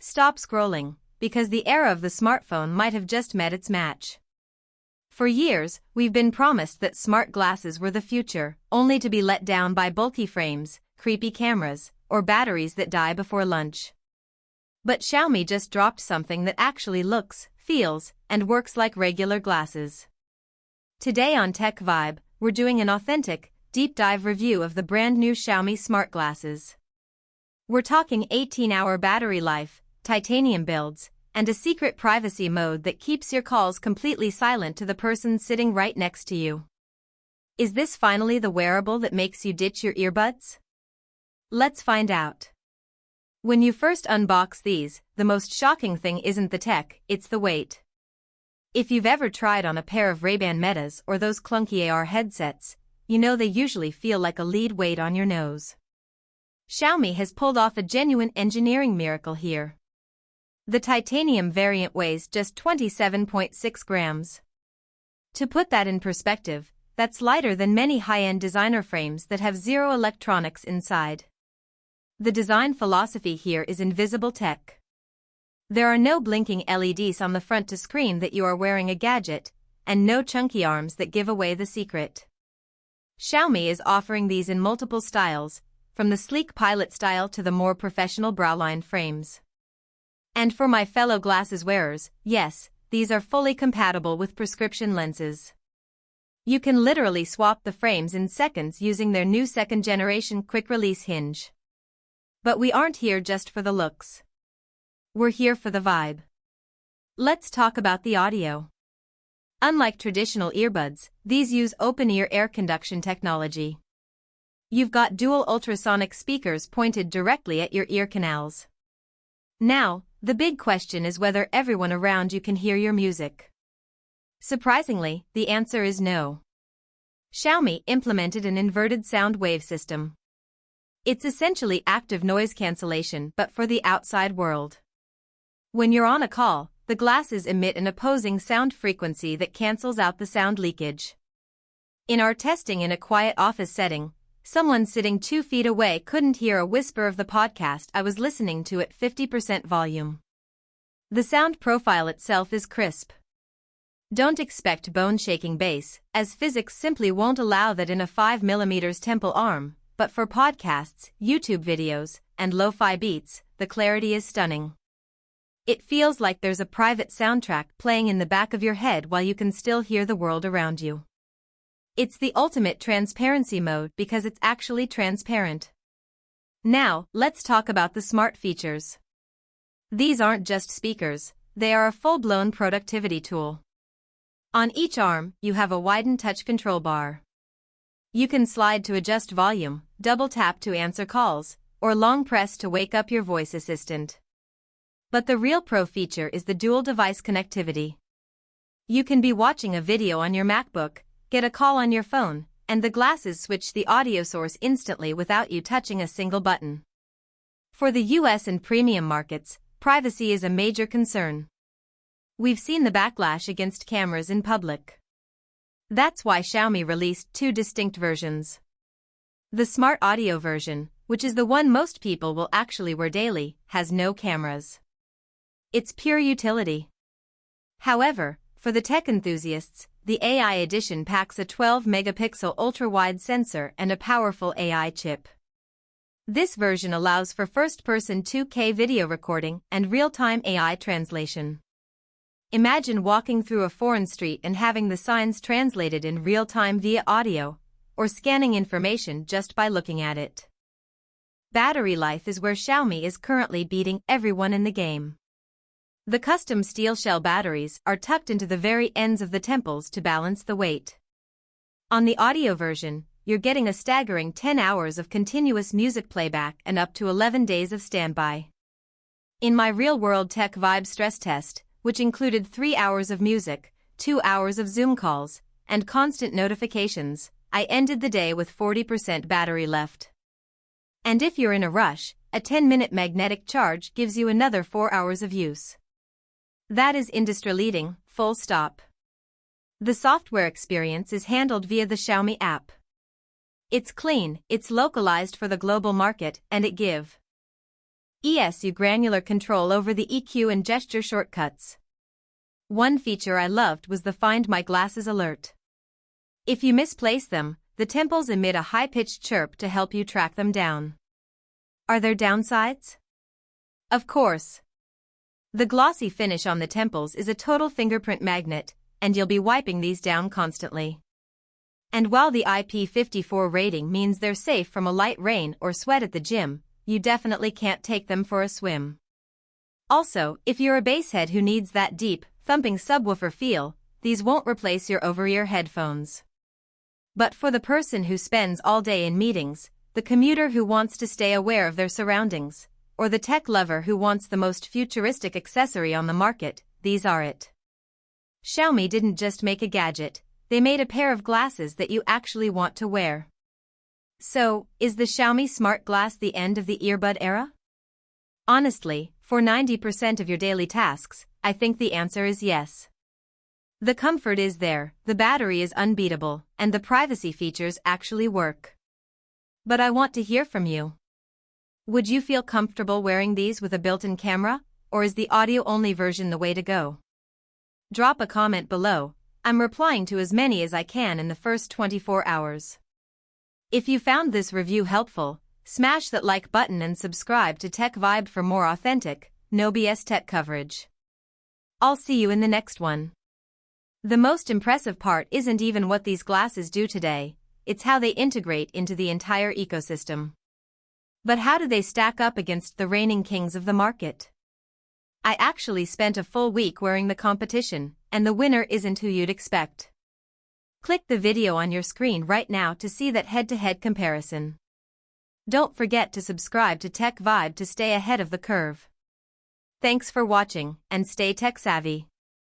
Stop scrolling, because the era of the smartphone might have just met its match. For years, we've been promised that smart glasses were the future, only to be let down by bulky frames, creepy cameras, or batteries that die before lunch. But Xiaomi just dropped something that actually looks, feels, and works like regular glasses. Today on TechVibe, we're doing an authentic, deep dive review of the brand new Xiaomi smart glasses. We're talking 18-hour battery life, titanium builds, and a secret privacy mode that keeps your calls completely silent to the person sitting right next to you. Is this finally the wearable that makes you ditch your earbuds? Let's find out. When you first unbox these, the most shocking thing isn't the tech, it's the weight. If you've ever tried on a pair of Ray-Ban Metas or those clunky AR headsets, you know they usually feel like a lead weight on your nose. Xiaomi has pulled off a genuine engineering miracle here. The titanium variant weighs just 27.6 grams. To put that in perspective, that's lighter than many high-end designer frames that have zero electronics inside. The design philosophy here is invisible tech. There are no blinking LEDs on the front to scream that you are wearing a gadget, and no chunky arms that give away the secret. Xiaomi is offering these in multiple styles, from the sleek pilot style to the more professional browline frames. And for my fellow glasses wearers, yes, these are fully compatible with prescription lenses. You can literally swap the frames in seconds using their new second-generation quick-release hinge. But we aren't here just for the looks. We're here for the vibe. Let's talk about the audio. Unlike traditional earbuds, these use open-ear air conduction technology. You've got dual ultrasonic speakers pointed directly at your ear canals. Now, the big question is whether everyone around you can hear your music. Surprisingly, the answer is no. Xiaomi implemented an inverted sound wave system. It's essentially active noise cancellation but for the outside world. When you're on a call, the glasses emit an opposing sound frequency that cancels out the sound leakage. In our testing in a quiet office setting, someone sitting 2 feet away couldn't hear a whisper of the podcast I was listening to at 50% volume. The sound profile itself is crisp. Don't expect bone-shaking bass, as physics simply won't allow that in a 5mm temple arm, but for podcasts, YouTube videos, and lo-fi beats, the clarity is stunning. It feels like there's a private soundtrack playing in the back of your head while you can still hear the world around you. It's the ultimate transparency mode because it's actually transparent. Now, let's talk about the smart features. These aren't just speakers, they are a full-blown productivity tool. On each arm, you have a widened touch control bar. You can slide to adjust volume, double tap to answer calls, or long press to wake up your voice assistant. But the real pro feature is the dual device connectivity. You can be watching a video on your MacBook, get a call on your phone, and the glasses switch the audio source instantly without you touching a single button. For the US and premium markets, privacy is a major concern. We've seen the backlash against cameras in public. That's why Xiaomi released 2 distinct versions. The smart audio version, which is the one most people will actually wear daily, has no cameras. It's pure utility. However, for the tech enthusiasts, the AI edition packs a 12-megapixel ultra-wide sensor and a powerful AI chip. This version allows for first-person 2K video recording and real-time AI translation. Imagine walking through a foreign street and having the signs translated in real time via audio, or scanning information just by looking at it. Battery life is where Xiaomi is currently beating everyone in the game. The custom steel shell batteries are tucked into the very ends of the temples to balance the weight. On the audio version, you're getting a staggering 10 hours of continuous music playback and up to 11 days of standby. In my real-world TechVibe stress test, which included 3 hours of music, 2 hours of Zoom calls, and constant notifications, I ended the day with 40% battery left. And if you're in a rush, a 10-minute magnetic charge gives you another 4 hours of use. That is industry-leading, full stop. The software experience is handled via the Xiaomi app. It's clean, it's localized for the global market, and it gives ESU granular control over the EQ and gesture shortcuts. One feature I loved was the Find My Glasses alert. If you misplace them, the temples emit a high-pitched chirp to help you track them down. Are there downsides? Of course. The glossy finish on the temples is a total fingerprint magnet, and you'll be wiping these down constantly. And while the IP54 rating means they're safe from a light rain or sweat at the gym, you definitely can't take them for a swim. Also, if you're a basshead who needs that deep, thumping subwoofer feel, these won't replace your over-ear headphones. But for the person who spends all day in meetings, the commuter who wants to stay aware of their surroundings, or the tech lover who wants the most futuristic accessory on the market, these are it. Xiaomi didn't just make a gadget, they made a pair of glasses that you actually want to wear. So, is the Xiaomi Smart Glass the end of the earbud era? Honestly, for 90% of your daily tasks, I think the answer is yes. The comfort is there, the battery is unbeatable, and the privacy features actually work. But I want to hear from you. Would you feel comfortable wearing these with a built-in camera, or is the audio-only version the way to go? Drop a comment below. I'm replying to as many as I can in the first 24 hours. If you found this review helpful, smash that like button and subscribe to TechVibe for more authentic, no BS tech coverage. I'll see you in the next one. The most impressive part isn't even what these glasses do today, it's how they integrate into the entire ecosystem. But how do they stack up against the reigning kings of the market? I actually spent a full week wearing the competition, and the winner isn't who you'd expect. Click the video on your screen right now to see that head-to-head comparison. Don't forget to subscribe to TechVibe to stay ahead of the curve. Thanks for watching, and stay tech-savvy.